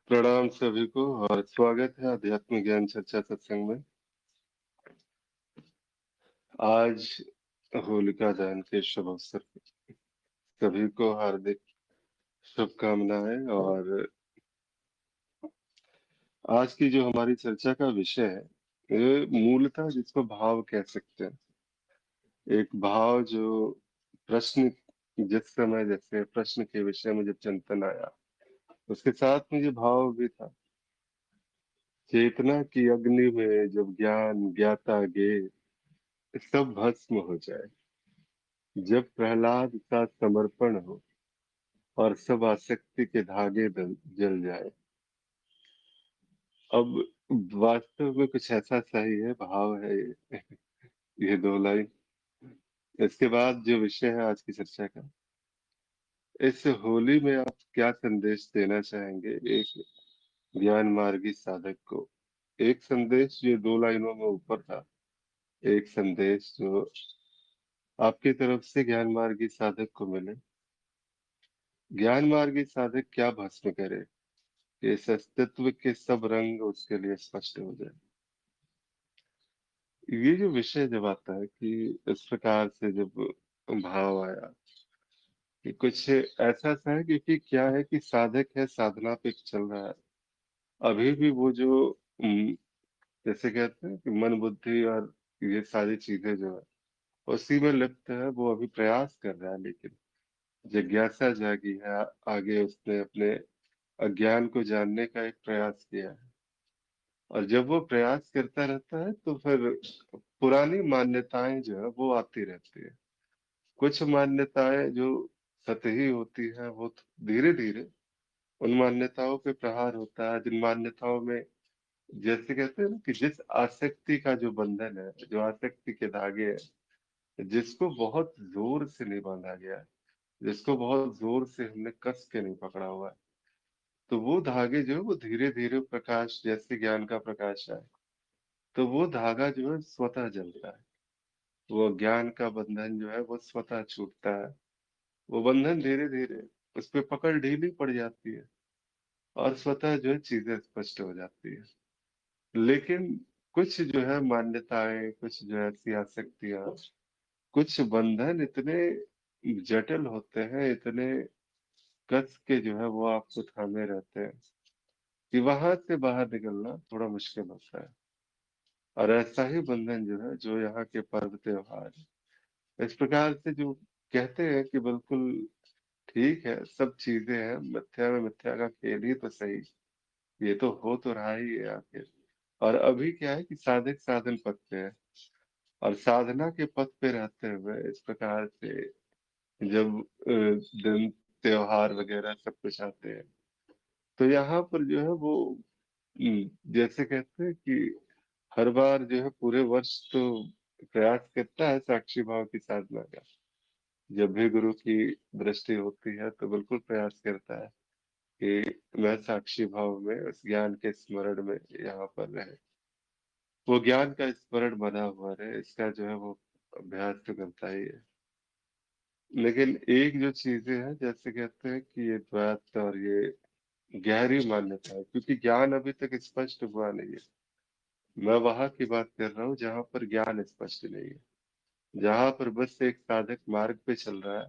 प्रणाम सभी को और स्वागत है अध्यात्म ज्ञान चर्चा सत्संग में। आज होलिका दहन के शुभ अवसर पर सभी को हार्दिक शुभकामनाएं। और आज की जो हमारी चर्चा का विषय है, ये मूलतः जिसको भाव कह सकते हैं। एक भाव जो प्रश्न, जिस समय जैसे प्रश्न के विषय में जब चिंतन आया, उसके साथ में ये भाव भी था। चेतना की अग्नि में जब ज्ञान ज्ञाता गे, सब भस्म हो जाए। जब प्रहलाद का समर्पण हो और सब आसक्ति के धागे जल जाए। अब वास्तव में कुछ ऐसा सही है, भाव है ये दो लाइन। इसके बाद जो विषय है आज की चर्चा का, इस होली में आप क्या संदेश देना चाहेंगे एक ज्ञान मार्गी साधक को? एक संदेश जो दो लाइनों में ऊपर था, एक संदेश जो आपकी तरफ से ज्ञान मार्गी साधक को मिले। ज्ञान मार्गी साधक क्या भस्म करे, इस अस्तित्व के सब रंग उसके लिए स्पष्ट हो जाए। ये जो विषय जब आता है कि इस प्रकार से जब भाव आया कि कुछ ऐसा सा है, क्योंकि क्या है कि साधक है, साधना पे चल रहा है। अभी भी वो जो जैसे कहते हैं कि मन बुद्धि और ये सारी चीजें जो है उसी में लिप्त है। वो अभी प्रयास कर रहा है, लेकिन जिज्ञासा जागी है। आगे उसने अपने अज्ञान को जानने का एक प्रयास किया है। और जब वो प्रयास करता रहता है तो फिर पुरानी मान्यताएं जो है वो आती रहती है। कुछ मान्यताएं जो सतही होती हैं, वो धीरे धीरे उन मान्यताओं पे प्रहार होता है। जिन मान्यताओं में, जैसे कहते हैं ना कि जिस आसक्ति का जो बंधन है, जो आसक्ति के धागे है, जिसको बहुत जोर से नहीं बांधा गया है, जिसको बहुत जोर से हमने कस के नहीं पकड़ा हुआ है, तो वो धागे जो है वो धीरे धीरे प्रकाश, जैसे ज्ञान का प्रकाश है, तो वो धागा जो है स्वतः जलता है। वो ज्ञान का बंधन जो है वो स्वतः छूटता है। वो बंधन धीरे धीरे, उस पे पकड़ ढीली पड़ जाती है और स्वतः जो है चीजें स्पष्ट हो जाती है। लेकिन कुछ जो है मान्यताएं, कुछ जो है ऐसी आसक्तियां, कुछ बंधन इतने जटिल होते हैं, इतने कस के जो है वो आपको थामे रहते हैं कि वहां से बाहर निकलना थोड़ा मुश्किल होता है। और ऐसा ही बंधन जो है, जो यहाँ के पर्व त्योहार, इस प्रकार से जो कहते हैं कि बिल्कुल ठीक है, सब चीजें हैं, मिथ्या में मिथ्या का खेल ही तो सही, ये तो हो तो रहा ही है आखिर। और अभी क्या है कि साधक साधन पथ पे है, और साधना के पथ पे रहते हुए इस प्रकार से जब दिन त्योहार वगैरह सब कुछ आते हैं, तो यहाँ पर जो है वो जैसे कहते हैं कि हर बार जो है पूरे वर्ष तो प्रयास करता है साक्षी भाव की साधना का। जब भी गुरु की दृष्टि होती है तो बिल्कुल प्रयास करता है कि मैं साक्षी भाव में उस ज्ञान के स्मरण में यहाँ पर रहे, वो ज्ञान का स्मरण बना हुआ रहे, इसका जो है वो अभ्यास तो करता ही है। लेकिन एक जो चीजें हैं, जैसे कहते हैं कि ये द्वैत और ये गहरी मान्यता है, क्योंकि ज्ञान अभी तक स्पष्ट हुआ नहीं है। मैं वहां की बात कर रहा हूँ जहां पर ज्ञान स्पष्ट नहीं है, जहां पर बस एक साधक मार्ग पे चल रहा है,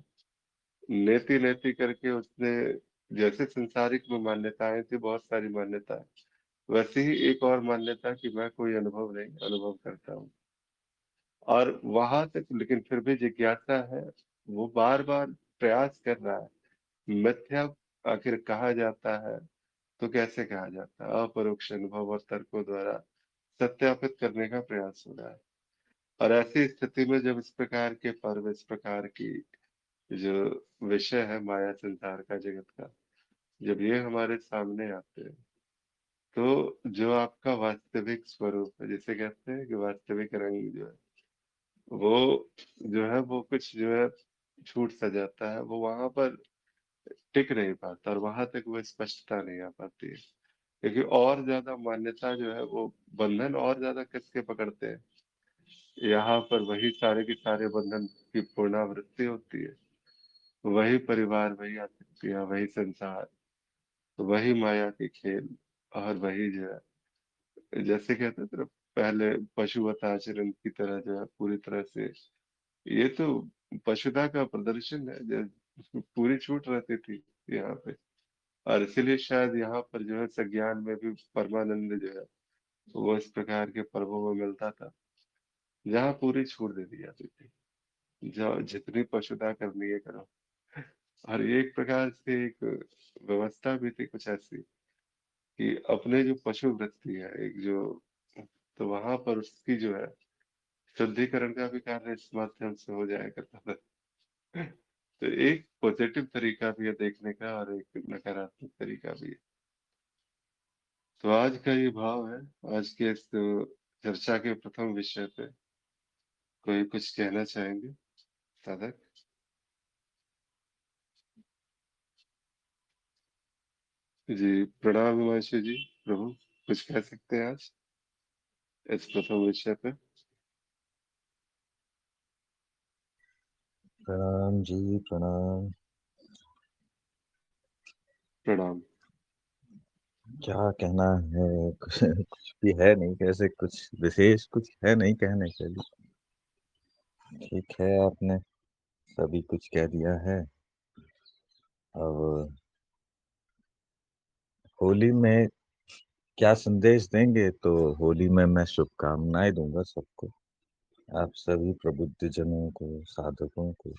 नेति नेति करके उसने, जैसे संसारिक में मान्यताएं थी, बहुत सारी मान्यताएं, वैसे ही एक और मान्यता कि मैं कोई अनुभव नहीं अनुभव करता हूँ। और वहां तक लेकिन फिर भी जिज्ञासा है, वो बार बार प्रयास कर रहा है। मिथ्या आखिर कहा जाता है तो कैसे कहा जाता है? अपरोक्ष अनुभव और तर्कों द्वारा सत्यापित करने का प्रयास हो रहा है। और ऐसी स्थिति में जब इस प्रकार के पर्व, इस प्रकार की जो विषय है माया संसार का, जगत का, जब ये हमारे सामने आते हैं, तो जो आपका वास्तविक स्वरूप है, जिसे कहते हैं कि वास्तविक रंग जो है, वो जो है वो कुछ जो है छूट सा जाता है, वो वहां पर टिक नहीं पाता और वहां तक वो स्पष्टता नहीं आ पाती है। क्योंकि और ज्यादा मान्यता जो है वो बंधन और ज्यादा कस के पकड़ते हैं। यहाँ पर वही सारे के सारे बंधन की पुनरावृत्ति होती है, वही परिवार, वही आसक्तियां, वही संसार, तो वही माया के खेल, और वही जो है, जैसे कहते थे ना, पहले पशुवत आचरण की तरह जो है पूरी तरह से, ये तो पशुता का प्रदर्शन है, जो पूरी छूट रहती थी यहाँ पे। और इसीलिए शायद यहाँ पर जो है संज्ञान में भी परमानंद जो है वो इस प्रकार के पर्वों में मिलता था, जहाँ पूरी छूट दे दी जाती थी, जो जितनी पशुता करनी है करो। और ये एक प्रकार से एक व्यवस्था भी थी कुछ ऐसी, कि अपने जो पशु वृत्ति है एक जो, तो वहां पर उसकी जो है शुद्धिकरण का भी कार्य इस माध्यम से हो जाया करता था। तो एक पॉजिटिव तरीका भी है देखने का, और एक नकारात्मक तरीका भी है। तो आज का ये भाव है, आज के इस चर्चा के प्रथम विषय पे कोई कुछ कहना चाहेंगे, साधक? जी, प्रणाम हिमांशु जी। प्रभु, कुछ कह सकते हैं आज इस प्रथम विषय पे? प्रणाम जी, प्रणाम। प्रणाम। क्या कहना है? कुछ भी है नहीं, कैसे कुछ विशेष कुछ है नहीं कहने के लिए। ठीक है, आपने सभी कुछ कह दिया है। अब होली में क्या संदेश देंगे? तो होली में मैं शुभकामनाएं दूंगा सबको, आप सभी प्रबुद्ध जनों को, साधकों को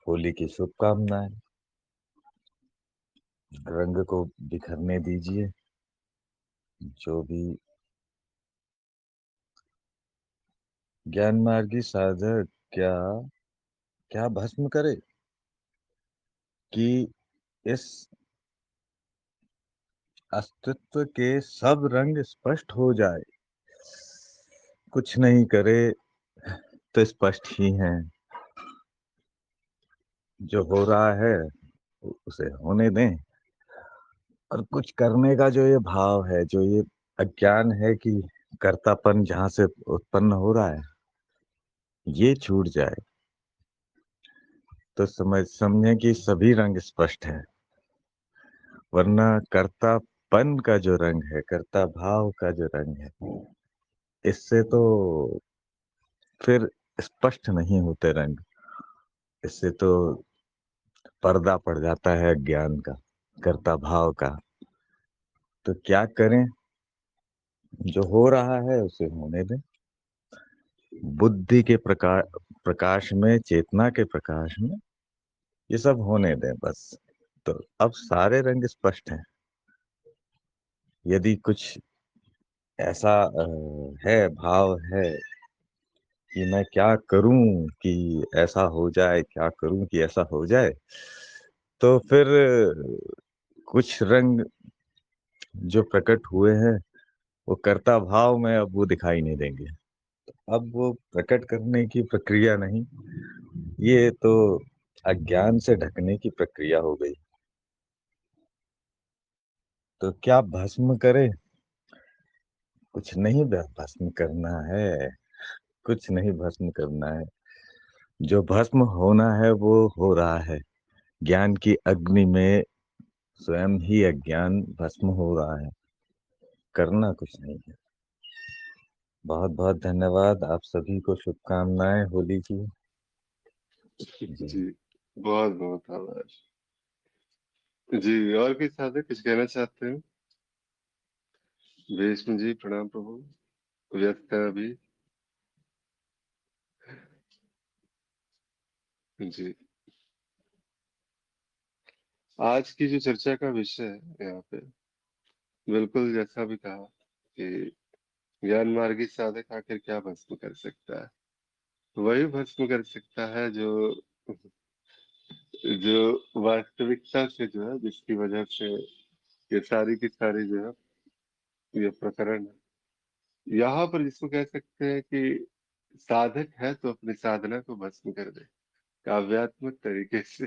होली की शुभकामनाएं। रंग को बिखरने दीजिए। जो भी ज्ञान मार्गी साधक क्या क्या भस्म करे कि इस अस्तित्व के सब रंग स्पष्ट हो जाए। कुछ नहीं करे तो स्पष्ट ही है। जो हो रहा है उसे होने दें। और कुछ करने का जो ये भाव है, जो ये अज्ञान है कि कर्तापन जहाँ से उत्पन्न हो रहा है, ये छूट जाए तो समझे कि सभी रंग स्पष्ट है। वरना कर्तापन का जो रंग है, कर्ता भाव का जो रंग है, इससे तो फिर स्पष्ट नहीं होते रंग। इससे तो पर्दा पड़ जाता है ज्ञान का, कर्ता भाव का। तो क्या करें? जो हो रहा है उसे होने दें। बुद्धि के प्रकाश में, चेतना के प्रकाश में ये सब होने दें बस। तो अब सारे रंग स्पष्ट हैं। यदि कुछ ऐसा है, भाव है कि मैं क्या करूं कि ऐसा हो जाए, क्या करूं कि ऐसा हो जाए, तो फिर कुछ रंग जो प्रकट हुए हैं वो कर्ता भाव में अब वो दिखाई नहीं देंगे। अब वो प्रकट करने की प्रक्रिया नहीं, ये तो अज्ञान से ढकने की प्रक्रिया हो गई। तो क्या भस्म करे? कुछ नहीं भस्म करना है। कुछ नहीं भस्म करना है। जो भस्म होना है वो हो रहा है। ज्ञान की अग्नि में स्वयं ही अज्ञान भस्म हो रहा है। करना कुछ नहीं है। बहुत बहुत धन्यवाद। आप सभी को शुभकामनाएं होली की। जी। जी, बहुत बहुत आभार। जी, और कोई साधक कुछ कहना चाहते हैं? भीष्म जी, प्रणाम प्रभु। व्यस्त है अभी? जी, आज की जो चर्चा का विषय है यहाँ पे, बिल्कुल जैसा भी कहा कि ज्ञान मार्गी साधक आखिर क्या भस्म कर सकता है? वही भस्म कर सकता है जो जो वास्तविकता से जो है, जिसकी वजह से ये सारी की सारी जो है ये प्रकरण है, यहाँ पर जिसको कह सकते हैं कि साधक है तो अपनी साधना को भस्म कर दे, काव्यात्मक तरीके से।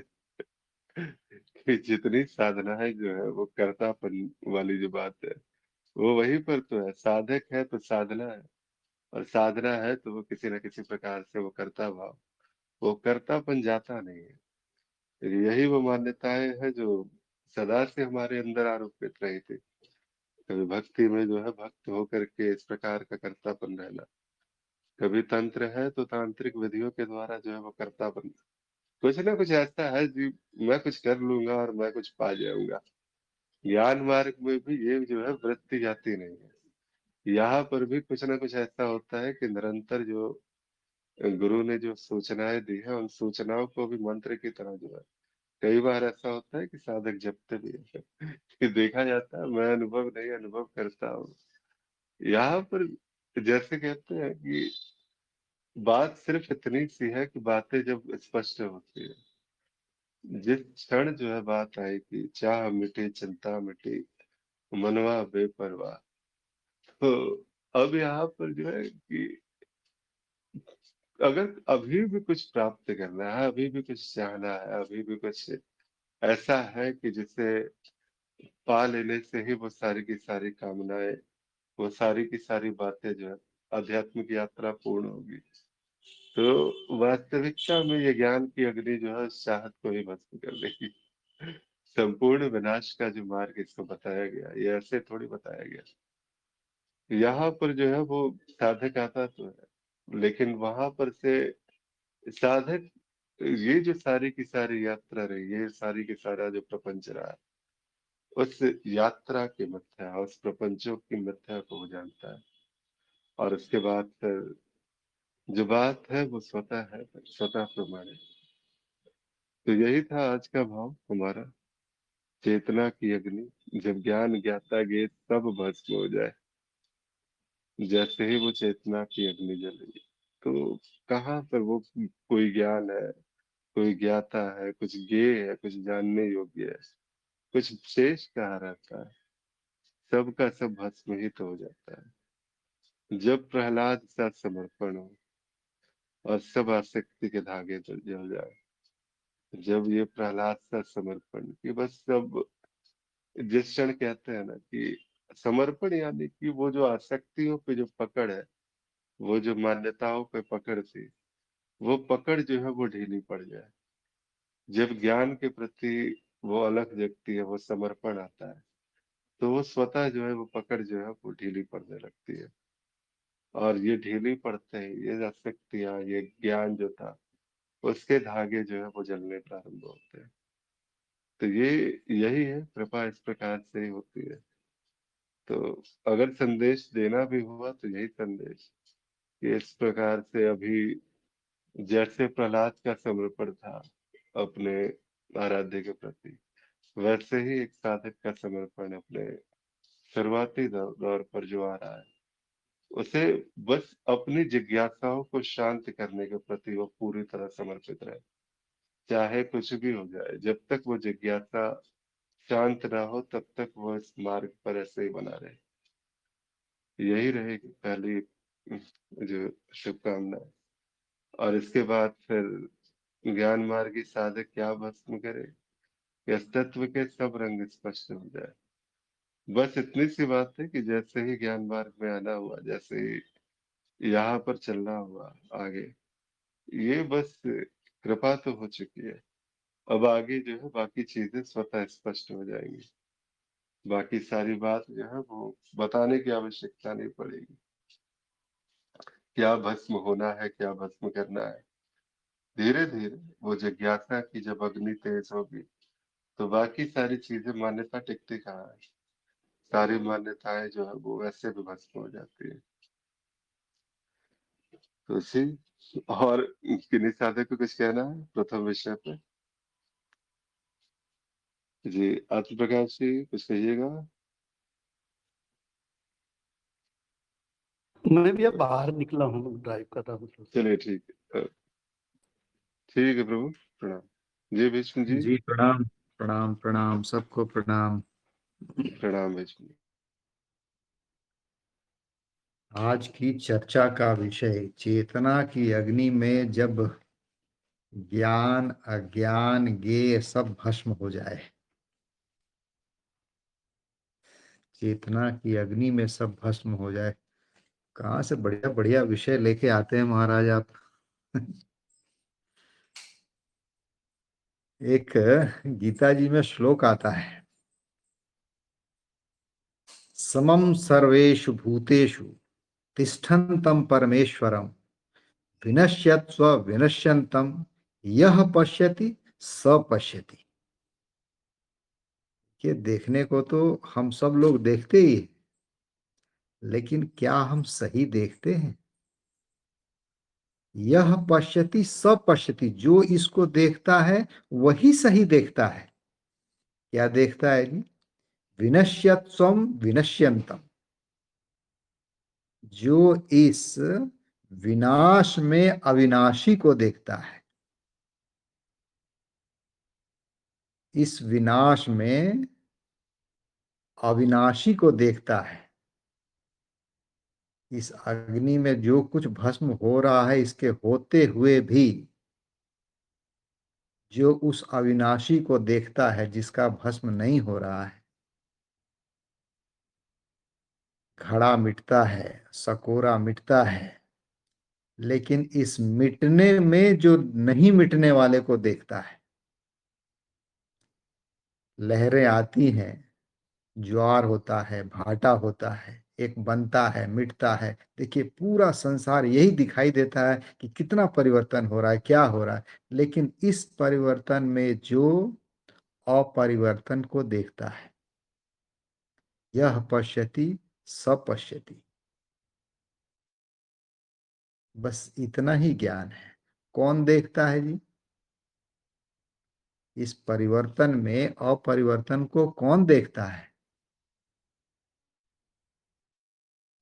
कि जितनी साधना है जो है वो कर्तापन वाली जो बात है, वो वहीं पर तो है। साधक है तो साधना है, और साधना है तो वो किसी न किसी प्रकार से वो कर्ता भाव, वो कर्तापन जाता नहीं है। यही वो मान्यताएं है जो सदा से हमारे अंदर आरोपित रही थी। कभी भक्ति में जो है भक्त होकर के इस प्रकार का कर्तापन रहना, कभी तंत्र है तो तांत्रिक विधियों के द्वारा जो है वो कर्तापन, कुछ ना कुछ ऐसा है जी, मैं कुछ कर लूंगा और मैं कुछ पा जाऊंगा। ज्ञान मार्ग में भी ये जो है वृत्ति जाती नहीं है। यहाँ पर भी कुछ ना कुछ ऐसा होता है कि निरंतर जो गुरु ने जो सूचनाएं दी है, उन सूचनाओं को भी मंत्र की तरह जो है, कई बार ऐसा होता है कि साधक जपते भी है कि देखा जाता है, मैं अनुभव नहीं अनुभव करता हूँ। यहाँ पर जैसे कहते हैं कि बात सिर्फ इतनी सी है कि बातें जब स्पष्ट होती है, जिस क्षण जो है बात आई कि चाह मिटी चिंता मिटी मनवा बेपरवाह, तो अब यहाँ पर जो है कि अगर अभी भी कुछ प्राप्त करना है, अभी भी कुछ चाहना है, अभी भी कुछ ऐसा है कि जिसे पा लेने से ही वो सारी की सारी कामनाएं, वो सारी की सारी बातें जो है आध्यात्मिक यात्रा पूर्ण होगी, तो वास्तविकता में ये ज्ञान की अग्नि जो है उस चाहत को ही भस्म कर देगी। संपूर्ण विनाश का जो मार्ग इसको बताया गया, ये ऐसे थोड़ी बताया गया। यहाँ पर जो है वो साधक आता तो है, लेकिन वहां पर से साधक, ये जो सारी की सारी यात्रा रही, ये सारी की सारा जो प्रपंच रहा है, उस यात्रा की मिथ्या, उस प्रपंचों की मिथ्या को वो जानता है। और उसके बाद फिर जो बात है वो स्वतः है, स्वतः प्रमाण है। तो यही था आज का भाव हमारा, चेतना की अग्नि जब ज्ञान ज्ञाता गे सब भस्म हो जाए। जैसे ही वो चेतना की अग्नि जलेगी, तो कहाँ पर वो कोई ज्ञान है, कोई ज्ञाता है, कुछ ज्ञेय है, कुछ जानने योग्य है, कुछ शेष कहाँ रहता है। सब का सब भस्म ही तो हो जाता है जब प्रहलाद सा समर्पण हो और सब आसक्ति के धागे जल जाए। जब ये प्रहलाद सा समर्पण कि बस सब, जिस क्षण कहते हैं ना कि समर्पण, यानी कि वो जो आसक्तियों पे जो पकड़ है, वो जो मान्यताओं पे पकड़ थी, वो पकड़ जो है वो ढीली पड़ जाए। जब ज्ञान के प्रति वो अलग जगती है, वो समर्पण आता है, तो वो स्वतः जो है वो पकड़ जो है वो ढीली पड़ने लगती है। और ये ढीली पड़ते ही ये आसक्तियां, ये ज्ञान जो था, उसके धागे जो है वो जलने प्रारंभ होते हैं। तो ये यही है, कृपा इस प्रकार से ही होती है। तो अगर संदेश देना भी हुआ तो यही संदेश कि इस प्रकार से अभी जैसे प्रहलाद का समर्पण था अपने आराध्य के प्रति, वैसे ही एक साधक का समर्पण अपने शुरुआती दौर पर जो आ रहा है, उसे बस अपनी जिज्ञासाओं को शांत करने के प्रति वो पूरी तरह समर्पित रहे। चाहे कुछ भी हो जाए, जब तक वो जिज्ञासा शांत ना हो तब तक वो इस मार्ग पर ऐसे ही बना रहे। यही रहेगी पहली जो शुभकामना है। और इसके बाद फिर ज्ञान मार्गी साधक क्या भस्म करे, कि तत्व के सब रंग स्पष्ट हो जाए। बस इतनी सी बात है कि जैसे ही ज्ञान मार्ग में आना हुआ, जैसे ही यहाँ पर चलना हुआ आगे, ये बस कृपा तो हो चुकी है। अब आगे जो है बाकी चीजें स्वतः स्पष्ट हो जाएंगी। बाकी सारी बात जो है वो बताने की आवश्यकता नहीं पड़ेगी। क्या भस्म होना है, क्या भस्म करना है, धीरे धीरे वो जिज्ञासा की जब अग्नि तेज होगी, तो बाकी सारी चीजें, मान्यता टिकती कहाँ है, सारी मान्यताएं जो है वो वैसे भी भस्म हो जाती है। तो इसी, और किन्हीं साधक को कुछ कहना है प्रथम विषय पे? जी, आत्म प्रकाश जी कुछ कहिएगा। मैं भी अब बाहर निकला हूँ, ड्राइव कर रहा हूँ। चलिए ठीक है, ठीक है प्रभु, प्रणाम। जी विष्णु जी। जी प्रणाम प्रणाम प्रणाम, सबको प्रणाम। प्रणाम विष्णु। आज की चर्चा का विषय, चेतना की अग्नि में जब ज्ञान अज्ञान ज्ञेय सब भस्म हो जाए। चेतना की अग्नि में सब भस्म हो जाए, कहाँ से बढ़िया बढ़िया विषय लेके आते हैं महाराज आप। एक गीता जी में श्लोक आता है, समम सर्वेषु भूतेषु तिष्ठन्तं परमेश्वरम विनश्यत्स्व विनश्यन्तं यह पश्यति स पश्यति। ये देखने को तो हम सब लोग देखते ही हैं, लेकिन क्या हम सही देखते हैं? यह पश्यति स पश्यति, जो इसको देखता है वही सही देखता है। क्या देखता है जी? विनश्यत्स्वम विनश्यन्तम, जो इस विनाश में अविनाशी को देखता है, इस विनाश में अविनाशी को देखता है। इस अग्नि में जो कुछ भस्म हो रहा है, इसके होते हुए भी जो उस अविनाशी को देखता है, जिसका भस्म नहीं हो रहा है, घड़ा मिटता है, सकोरा मिटता है, लेकिन इस मिटने में जो नहीं मिटने वाले को देखता है। लहरें आती हैं, ज्वार होता है, भाटा होता है, एक बनता है, मिटता है। देखिए पूरा संसार यही दिखाई देता है कि कितना परिवर्तन हो रहा है, क्या हो रहा है, लेकिन इस परिवर्तन में जो अपरिवर्तन को देखता है, यह पश्यति स पश्यति। बस इतना ही ज्ञान है। कौन देखता है जी? इस परिवर्तन में अपरिवर्तन को कौन देखता है?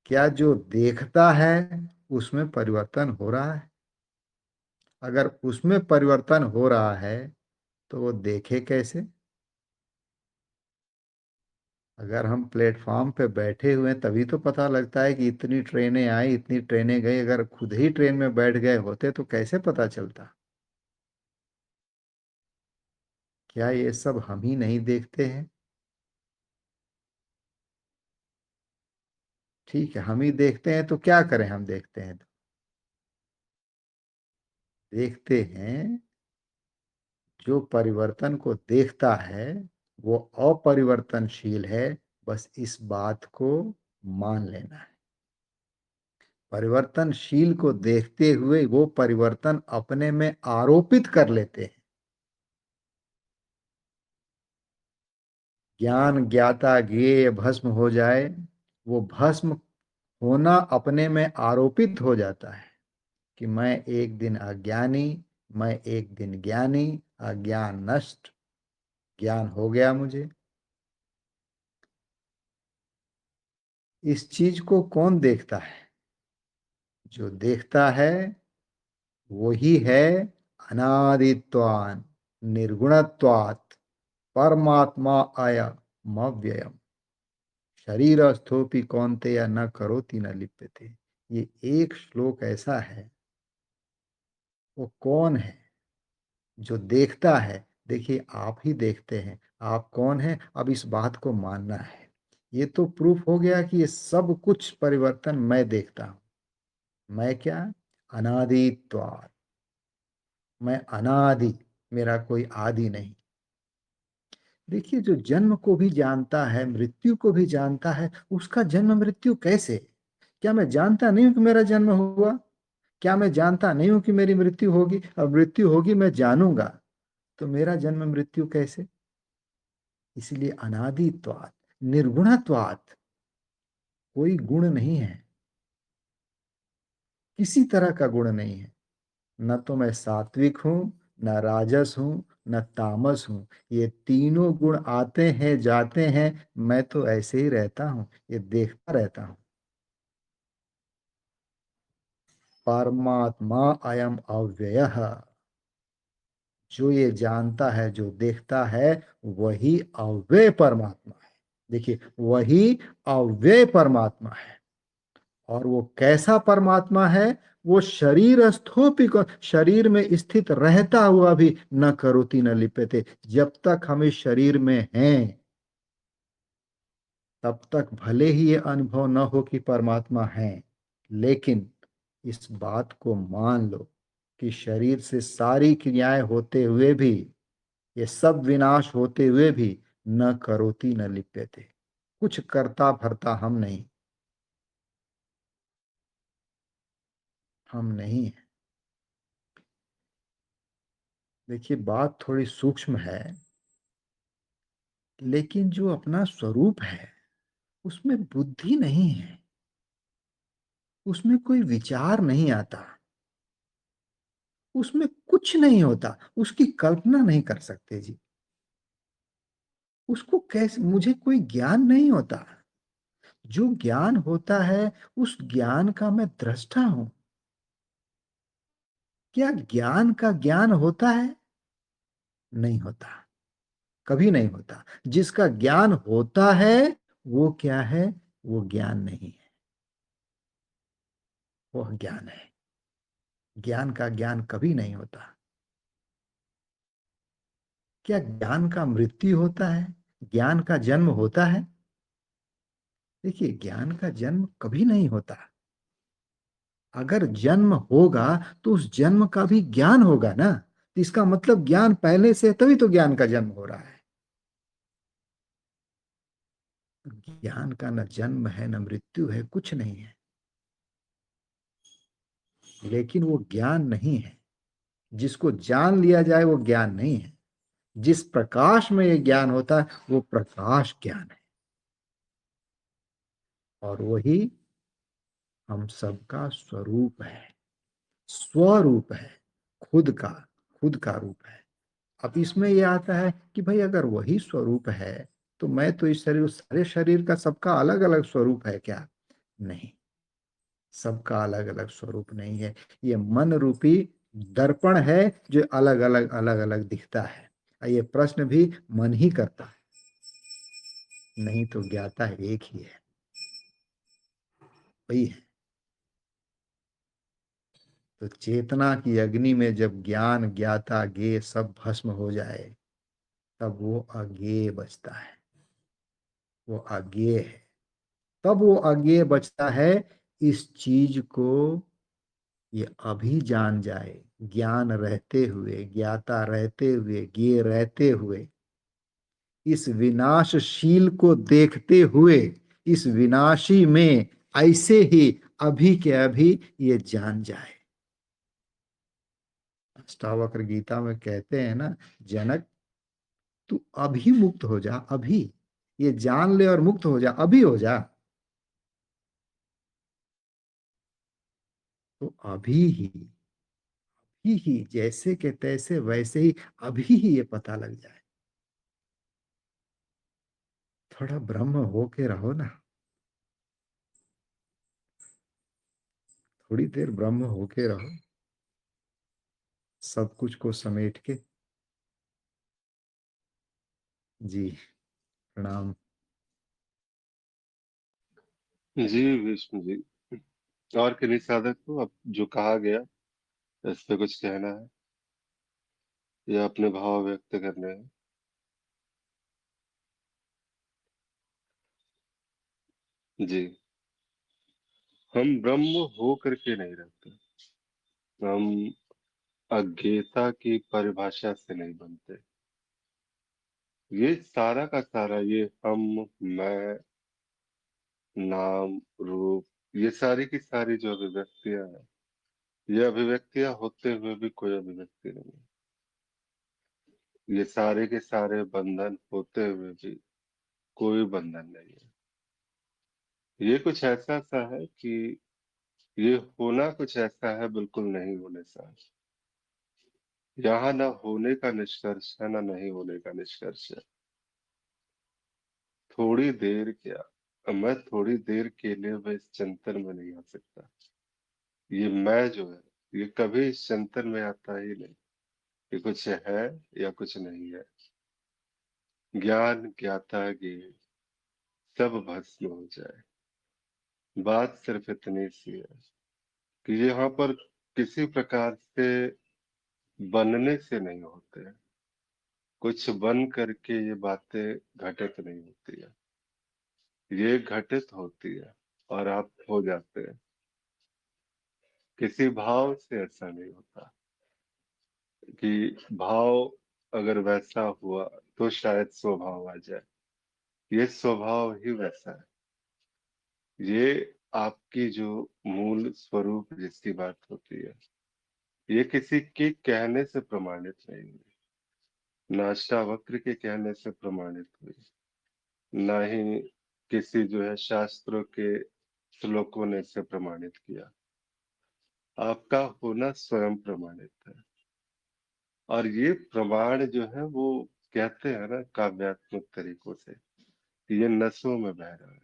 क्या जो देखता है उसमें परिवर्तन हो रहा है? अगर उसमें परिवर्तन हो रहा है तो वो देखे कैसे? अगर हम प्लेटफॉर्म पे बैठे हुए हैं तभी तो पता लगता है कि इतनी ट्रेनें आई, इतनी ट्रेनें गई। अगर खुद ही ट्रेन में बैठ गए होते तो कैसे पता चलता? क्या ये सब हम ही नहीं देखते हैं? ठीक है, हम ही देखते हैं तो क्या करें? हम देखते हैं तो देखते हैं। जो परिवर्तन को देखता है वो अपरिवर्तनशील है, बस इस बात को मान लेना है। परिवर्तनशील को देखते हुए वो परिवर्तन अपने में आरोपित कर लेते हैं। ज्ञान ज्ञाता ज्ञेय भस्म हो जाए, वो भस्म होना अपने में आरोपित हो जाता है कि मैं एक दिन अज्ञानी, मैं एक दिन ज्ञानी, अज्ञान नष्ट, ज्ञान हो गया मुझे। इस चीज को कौन देखता है? जो देखता है वही है अनादित्वान निर्गुणत्वात् परमात्मा अयमव्ययम् शरीरस्थोपि कौन्तेय न करोति न लिप्यते। ये एक श्लोक ऐसा है। वो कौन है जो देखता है? देखिए आप ही देखते हैं। आप कौन है? अब इस बात को मानना है। ये तो प्रूफ हो गया कि ये सब कुछ परिवर्तन मैं देखता हूं। मैं क्या? अनादित्वात्, मैं अनादि, मेरा कोई आदि नहीं। देखिए जो जन्म को भी जानता है, मृत्यु को भी जानता है, उसका जन्म मृत्यु कैसे? क्या मैं जानता नहीं हूं कि मेरा जन्म हुआ? क्या मैं जानता नहीं हूं कि मेरी मृत्यु होगी? अब मृत्यु होगी मैं जानूंगा, तो मेरा जन्म मृत्यु कैसे? इसलिए अनादित्वात् निर्गुणत्वात्, कोई गुण नहीं है, किसी तरह का गुण नहीं है। न तो मैं सात्विक हूं, न राजस हूं, न तामस हूं। ये तीनों गुण आते हैं जाते हैं, मैं तो ऐसे ही रहता हूं, ये देखता रहता हूं। परमात्मा अयम अव्ययः, जो ये जानता है, जो देखता है, वही अव्यय परमात्मा है। देखिए वही अव्यय परमात्मा है। और वो कैसा परमात्मा है? वो शरीरस्थोपि को, शरीर में स्थित रहता हुआ भी न करोति न लिप्यते। जब तक हम इस शरीर में हैं तब तक भले ही ये अनुभव न हो कि परमात्मा है, लेकिन इस बात को मान लो कि शरीर से सारी क्रियाएं होते हुए भी, ये सब विनाश होते हुए भी न करोति न लिप्यते, कुछ करता भरता हम नहीं, हम नहीं है। देखिए बात थोड़ी सूक्ष्म है, लेकिन जो अपना स्वरूप है उसमें बुद्धि नहीं है, उसमें कोई विचार नहीं आता, उसमें कुछ नहीं होता, उसकी कल्पना नहीं कर सकते जी। उसको कैसे, मुझे कोई ज्ञान नहीं होता। जो ज्ञान होता है उस ज्ञान का मैं दृष्टा हूं। क्या ज्ञान का ज्ञान होता है? नहीं होता, कभी नहीं होता। जिसका ज्ञान होता है वो क्या है? वो ज्ञान नहीं है, वह ज्ञान है। ज्ञान का ज्ञान कभी नहीं होता। क्या ज्ञान का मृत्यु होता है? ज्ञान का जन्म होता है? देखिए ज्ञान का जन्म कभी नहीं होता। अगर जन्म होगा तो उस जन्म का भी ज्ञान होगा ना, तो इसका मतलब ज्ञान पहले से है, तभी तो ज्ञान का जन्म हो रहा है। ज्ञान का न जन्म है न मृत्यु है, कुछ नहीं है। लेकिन वो ज्ञान नहीं है। जिसको जान लिया जाए वो ज्ञान नहीं है। जिस प्रकाश में ये ज्ञान होता है वो प्रकाश ज्ञान है, और वही हम सबका स्वरूप है, स्वरूप है, खुद का, खुद का रूप है। अब इसमें यह आता है कि भाई अगर वही स्वरूप है तो मैं तो इस शरीर, सारे शरीर का सबका अलग अलग स्वरूप है क्या? नहीं, सबका अलग अलग स्वरूप नहीं है। ये मन रूपी दर्पण है जो अलग अलग अलग अलग दिखता है। ये प्रश्न भी मन ही करता है, नहीं तो ज्ञाता एक ही है, वही है। तो चेतना की अग्नि में जब ज्ञान ज्ञाता ज्ञेय सब भस्म हो जाए तब वो अज्ञेय बचता है, वो अज्ञेय है। तब वो अज्ञेय बचता है। इस चीज को ये अभी जान जाए, ज्ञान रहते हुए, ज्ञाता रहते हुए, ज्ञेय रहते हुए, इस विनाशशील को देखते हुए, इस विनाशी में ऐसे ही अभी के अभी ये जान जाए। अष्टावक्र गीता में कहते हैं ना, जनक तू अभी मुक्त हो जा, अभी ये जान ले और मुक्त हो जा, अभी हो जा। तो अभी ही जैसे के तैसे वैसे ही अभी ही ये पता लग जाए। थोड़ा ब्रह्म हो के रहो ना, थोड़ी देर ब्रह्म हो के रहो, सब कुछ को समेट के। जी प्रणाम। जी विष्णु जी, और किन्हीं साधक को अब जो कहा गया इस पे कुछ कहना है या अपने भाव व्यक्त करने हैं? जी, हम ब्रह्म हो करके नहीं रहते, हम अज्ञेयता की परिभाषा से नहीं बनते। ये सारा का सारा, ये हम, मैं, नाम, रूप, ये सारी की सारी जो अभिव्यक्तियां हैं, ये अभिव्यक्तियां होते हुए भी कोई अभिव्यक्ति नहीं है। ये सारे के सारे बंधन होते हुए भी कोई बंधन नहीं है। ये कुछ ऐसा सा है कि ये होना कुछ ऐसा है बिल्कुल नहीं होने सा। यहाँ ना होने का निष्कर्ष है, ना नहीं होने का निष्कर्ष है। थोड़ी देर क्या, मैं थोड़ी देर के लिए मैं इस चिंतन में नहीं आ सकता। ये मैं जो है, ये कभी इस चिंतन में आता ही नहीं कि कुछ है या कुछ नहीं है। ज्ञान ज्ञाता ज्ञेय सब भस्म हो जाए। बात सिर्फ इतनी सी है कि यहाँ पर किसी प्रकार से बनने से नहीं होते हैं। कुछ बन करके ये बातें घटित नहीं होती है, ये घटित होती है और आप हो जाते हैं। किसी भाव से ऐसा नहीं होता कि भाव अगर वैसा हुआ तो शायद स्वभाव आ जाए, ये स्वभाव ही वैसा है। ये आपकी जो मूल स्वरूप जिसकी बात होती है, ये किसी के कहने से प्रमाणित नहीं हुई, ना अष्टावक्र के कहने से प्रमाणित हुई, ना ही किसी जो है शास्त्रों के श्लोकों ने इसे प्रमाणित किया। आपका होना स्वयं प्रमाणित है। और ये प्रमाण जो है वो कहते हैं ना काव्यात्मक तरीकों से, ये नसों में बह रहा है।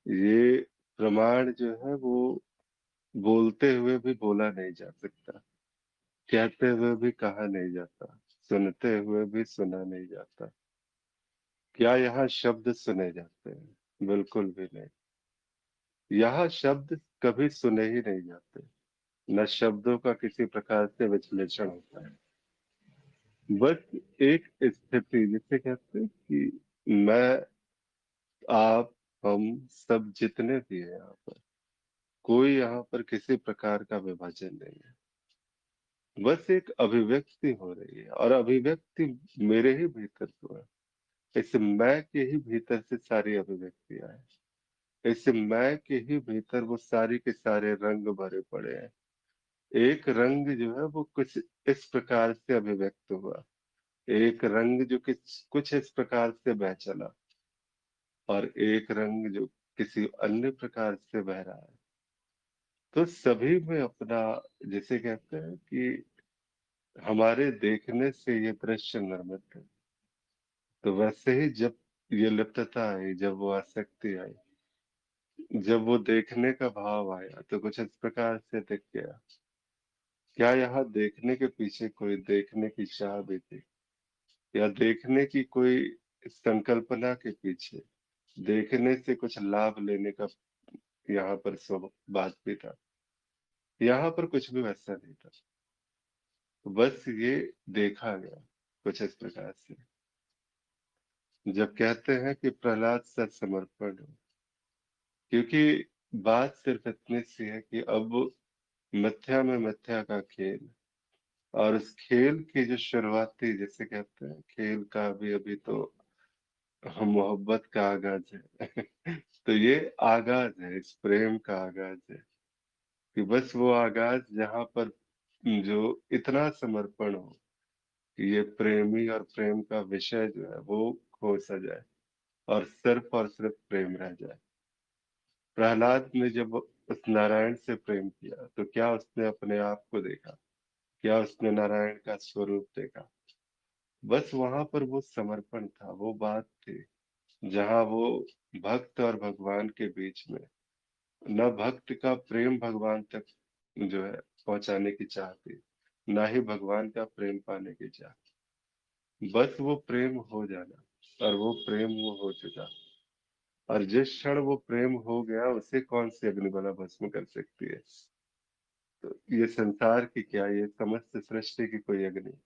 ये प्रमाण जो है वो बोलते हुए भी बोला नहीं जा सकता, कहते हुए भी कहा नहीं जाता, सुनते हुए भी सुना नहीं जाता। क्या यहाँ शब्द सुने जाते हैं? बिल्कुल भी नहीं। यहाँ शब्द कभी सुने ही नहीं जाते, न शब्दों का किसी प्रकार से विश्लेषण होता है। बस एक स्थिति जिसे कहते हैं कि मैं, आप, हम सब जितने भी हैं यहाँ पर, कोई यहाँ पर किसी प्रकार का विभाजन नहीं है। बस एक अभिव्यक्ति हो रही है, और अभिव्यक्ति मेरे ही भीतर तो है। इस मैं के ही भीतर से सारी अभिव्यक्तियां हैं। इस मैं के ही भीतर वो सारी के सारे रंग भरे पड़े हैं। एक रंग जो है वो कुछ इस प्रकार से अभिव्यक्त हुआ, एक रंग जो कुछ इस प्रकार से बह चला, और एक रंग जो किसी अन्य प्रकार से बह रहा है। तो सभी में अपना, जिसे कहते हैं कि हमारे देखने से ये दृश्य निर्मित है। तो वैसे ही जब ये लिप्तता आई, जब वो आसक्ति आई, जब वो देखने का भाव आया, तो कुछ इस प्रकार से दिख गया। क्या यहाँ देखने के पीछे कोई देखने की चाह भी थी, या देखने की कोई संकल्पना के पीछे देखने से कुछ लाभ लेने का यहाँ पर सब बात भी था? यहाँ पर कुछ भी वैसा नहीं था। बस ये देखा गया कुछ इस प्रकार से। जब कहते हैं कि प्रहलाद सा समर्पण हो, क्योंकि बात सिर्फ इतनी सी है कि अब मिथ्या में मिथ्या का खेल, और उस खेल की जो शुरुआती, जिसे कहते हैं खेल का अभी अभी तो मोहब्बत का आगाज है। तो ये आगाज है, इस प्रेम का आगाज है, कि बस वो आगाज जहाँ पर जो इतना समर्पण हो कि ये प्रेमी और प्रेम का विषय जो है वो खो सा जाए, और सिर्फ प्रेम रह जाए। प्रहलाद ने जब उस नारायण से प्रेम किया, तो क्या उसने अपने आप को देखा? क्या उसने नारायण का स्वरूप देखा? बस वहां पर वो समर्पण था, वो बात थी, जहाँ वो भक्त और भगवान के बीच में, न भक्त का प्रेम भगवान तक जो है पहुंचाने की चाह थी, ना ही भगवान का प्रेम पाने की चाह। बस वो प्रेम हो जाना, और वो प्रेम वो हो चुका। और जिस क्षण वो प्रेम हो गया, उसे कौन सी अग्निबला भस्म कर सकती है? तो ये संसार की क्या, ये समस्त सृष्टि की कोई अग्नि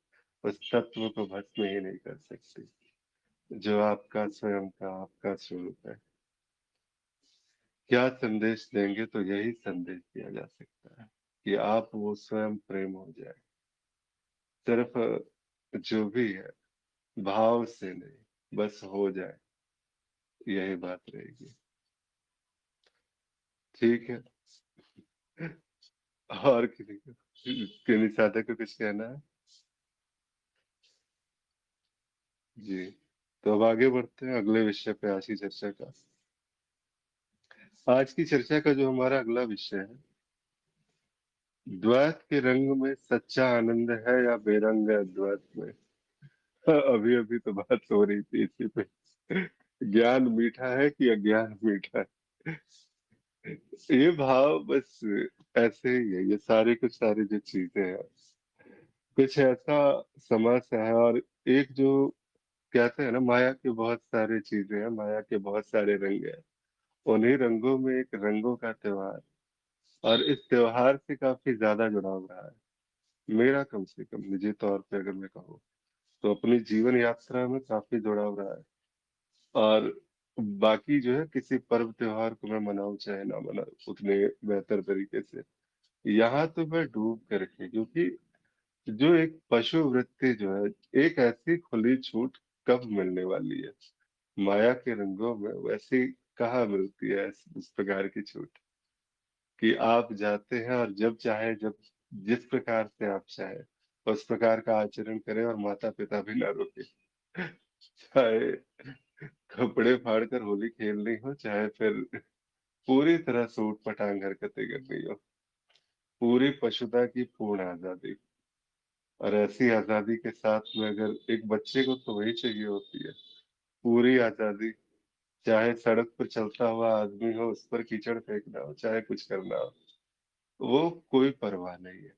उस तत्व को भस्म ही नहीं कर सकती, जो आपका स्वयं का, आपका स्वरूप है। क्या संदेश देंगे? तो यही संदेश दिया जा सकता है कि आप वो स्वयं प्रेम हो जाए। सिर्फ जो भी है भाव से नहीं, बस हो जाए, यही बात रहेगी। ठीक है। और किसी साधक को कुछ कहना है? जी। तो अब आगे बढ़ते हैं अगले विषय पे, आज की चर्चा का। आज की चर्चा का जो हमारा अगला विषय है, द्वैत के रंग में सच्चा आनंद है या बेरंग है द्वैत में? अभी अभी तो बात हो रही थी इसी पे। ज्ञान मीठा है कि अज्ञान मीठा है? ये भाव बस ऐसे ही है। ये सारे कुछ सारी जो चीजें हैं, कुछ ऐसा समाज है। और एक जो कहते हैं ना, माया के बहुत सारे चीजें हैं, माया के बहुत सारे रंग हैं। उन्हीं रंगों में एक रंगों का त्योहार, और इस त्योहार से काफी ज्यादा जुड़ाव रहा है मेरा, कम से कम निजी तौर पे अगर मैं कहूँ तो अपनी जीवन यात्रा में काफी जुड़ाव रहा है। और बाकी जो है, किसी पर्व त्योहार को मैं मनाऊं चाहे ना मनाऊं उतने बेहतर तरीके से, यहाँ तो मैं डूब कर रखे, क्योंकि जो एक पशु वृत्ति जो है, एक ऐसी खुली छूट कब मिलने वाली है? माया के रंगों में वैसी कहाँ मिलती है इस प्रकार की छूट कि आप जाते हैं और जब चाहे, जब जिस प्रकार से आप चाहे उस प्रकार का आचरण करें और माता पिता भी ना रोके। चाहे कपड़े फाड़कर होली खेलनी हो, चाहे फिर पूरी तरह सूट पटांग हरकतें करनी हो, पूरी पशुता की पूर्ण आजादी। और ऐसी आजादी के साथ में अगर एक बच्चे को तो वही चाहिए होती है, पूरी आजादी। चाहे सड़क पर चलता हुआ आदमी हो, उस पर कीचड़ फेंकना हो, चाहे कुछ करना हो, वो कोई परवाह नहीं है।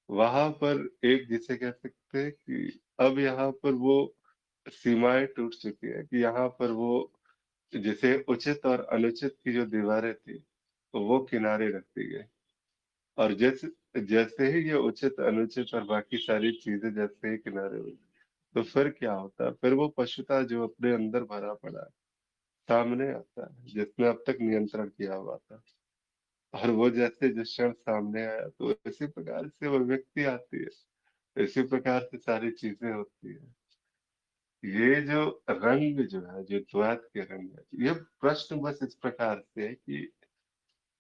वहां पर एक, जिसे कह सकते हैं कि अब यहाँ पर वो सीमाएं टूट चुकी है कि यहाँ पर वो, जिसे उचित और अनुचित की जो दीवारें थी, तो वो किनारे रख दी गई। और जैसे जैसे ही ये उचित अनुचित और बाकी सारी चीजें जैसे ही किनारे हुई, तो फिर क्या होता है, फिर वो पशुता जो अपने अंदर भरा पड़ा है सामने आता है, जिसने अब तक नियंत्रण किया हुआ था। और वो जैसे जिस क्षण सामने आया, तो इसी प्रकार से वो व्यक्ति आती है, इसी प्रकार से सारी चीजें होती है। ये जो रंग जो है, जो द्वैत के रंग है, ये प्रश्न बस इस प्रकार से है कि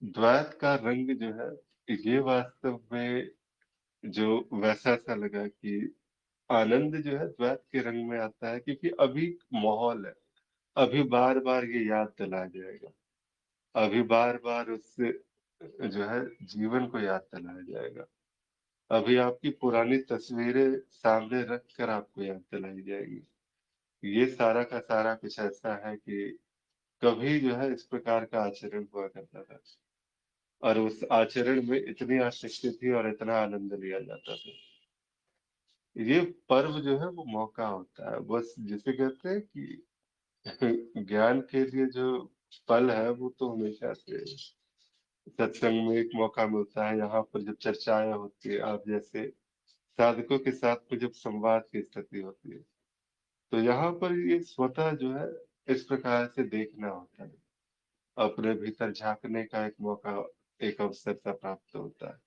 द्वैत का रंग जो है, ये वास्तव में जो वैसा सा लगा कि आनंद जो है द्वैत के रंग में आता है, क्योंकि अभी माहौल है, अभी बार बार ये याद दिलाया जाएगा, अभी बार बार उससे जो है जीवन को याद दिलाया जाएगा, अभी आपकी पुरानी तस्वीरें सामने रख कर आपको याद दिलाई जाएगी। ये सारा का सारा कुछ ऐसा है कि कभी जो है इस प्रकार का आचरण हुआ करता था, और उस आचरण में इतनी आसक्ति थी और इतना आनंद लिया जाता था। ये पर्व जो है वो मौका होता है, बस जिसे कहते हैं कि ज्ञान के लिए जो पल है, वो तो हमेशा से सत्संग में एक मौका मिलता है, यहाँ पर जब चर्चाएं होती है, आप जैसे साधकों के साथ में जब संवाद की स्थिति होती है, तो यहाँ पर ये स्वतः जो है इस प्रकार से देखना होता है, अपने भीतर झांकने का एक मौका, एक अवसर सा प्राप्त होता है,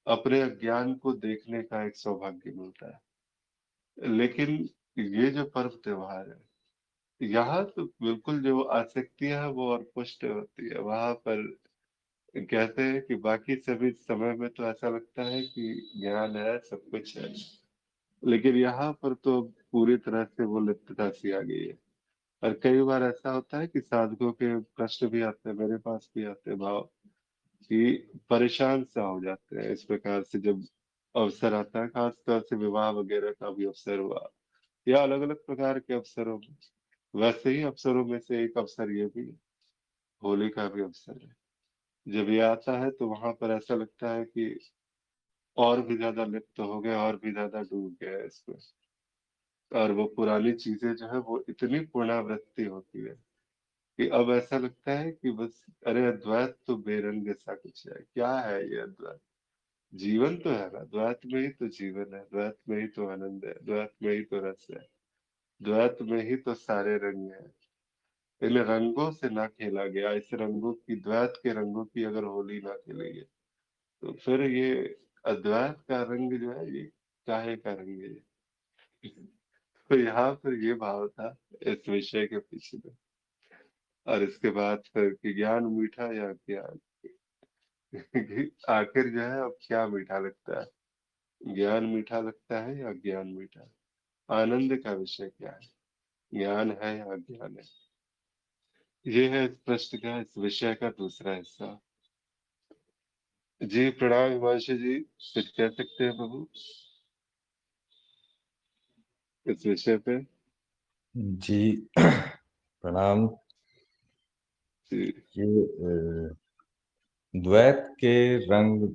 अपने अज्ञान को देखने का एक सौभाग्य मिलता है। लेकिन ये जो पर्व त्योहार है, यहाँ तो बिल्कुल जो आसक्तियां है वो और पुष्ट होती है। वहां पर कहते हैं कि बाकी सभी समय में तो ऐसा लगता है कि ज्ञान है, सब कुछ है, लेकिन यहाँ पर तो पूरी तरह से वो लिप्तता सी आ गई है। और कई बार ऐसा होता है कि साधकों के प्रश्न भी आते हैं, मेरे पास भी आते हैं भाव, कि परेशान सा हो जाते हैं इस प्रकार से जब अवसर आता है, खासतौर से विवाह वगैरह का भी अवसर हुआ, या अलग अलग प्रकार के अवसरों में। वैसे ही अवसरों में से एक अवसर ये भी है, होली का भी अवसर है। जब ये आता है तो वहां पर ऐसा लगता है कि और भी ज्यादा लिप्त हो गए, और भी ज्यादा डूब गए इसमें। और वो पुरानी चीजें जो है वो इतनी पुनरावृत्ति होती है कि अब ऐसा लगता है कि बस, अरे अद्वैत तो बेरंग सा कुछ है, क्या है ये अद्वैत? जीवन तो है ना, द्वैत में ही तो जीवन है, द्वैत में ही तो आनंद है, द्वैत में ही तो रस है, द्वैत में ही तो सारे रंग हैं। इन रंगों से ना खेला गया, इस रंगों की, द्वैत के रंगों की अगर होली ना खेली गई, तो फिर ये अद्वैत का रंग जो है, ये काहे का रंग है ये? तो यहाँ पर ये भाव था इस विषय के पीछे में। और इसके बाद फिर कि ज्ञान मीठा या ज्ञान, कि आखिर जो है अब क्या मीठा लगता है, ज्ञान मीठा लगता है या ज्ञान मीठा? आनंद का विषय क्या है, ज्ञान है या अज्ञान है? ये है इस प्रश्न का, इस विषय का दूसरा हिस्सा। जी प्रणाम हिमांशु जी, कुछ कह सकते हैं प्रभु इस विषय पे? जी प्रणाम। जी। ये द्वैत के रंग,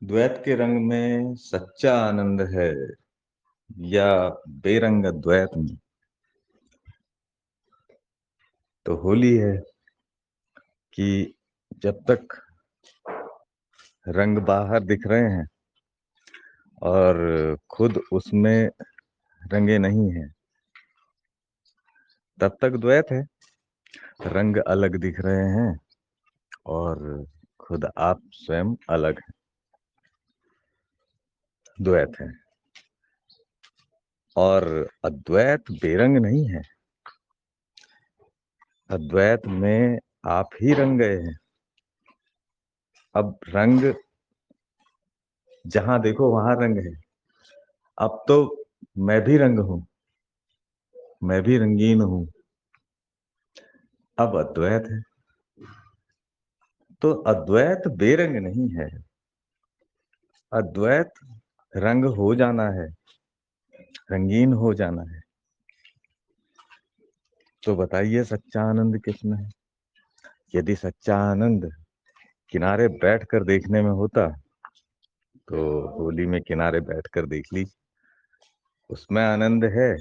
द्वैत के रंग में सच्चा आनंद है या बेरंग द्वैत में, तो होली है कि जब तक रंग बाहर दिख रहे हैं और खुद उसमें रंगे नहीं हैं, तब तक द्वैत है। रंग अलग दिख रहे हैं और खुद आप स्वयं अलग हैं, द्वैत है। और अद्वैत बेरंग नहीं है। अद्वैत में आप ही रंग गए हैं। अब रंग जहां देखो वहां रंग है। अब तो मैं भी रंग हूं, मैं भी रंगीन हूं। अब अद्वैत है। तो अद्वैत बेरंग नहीं है। अद्वैत रंग हो जाना है, रंगीन हो जाना है। तो बताइए सच्चा आनंद किसमें है? यदि सच्चा आनंद किनारे बैठकर देखने में होता तो होली में किनारे बैठकर देख ली, उसमें आनंद है,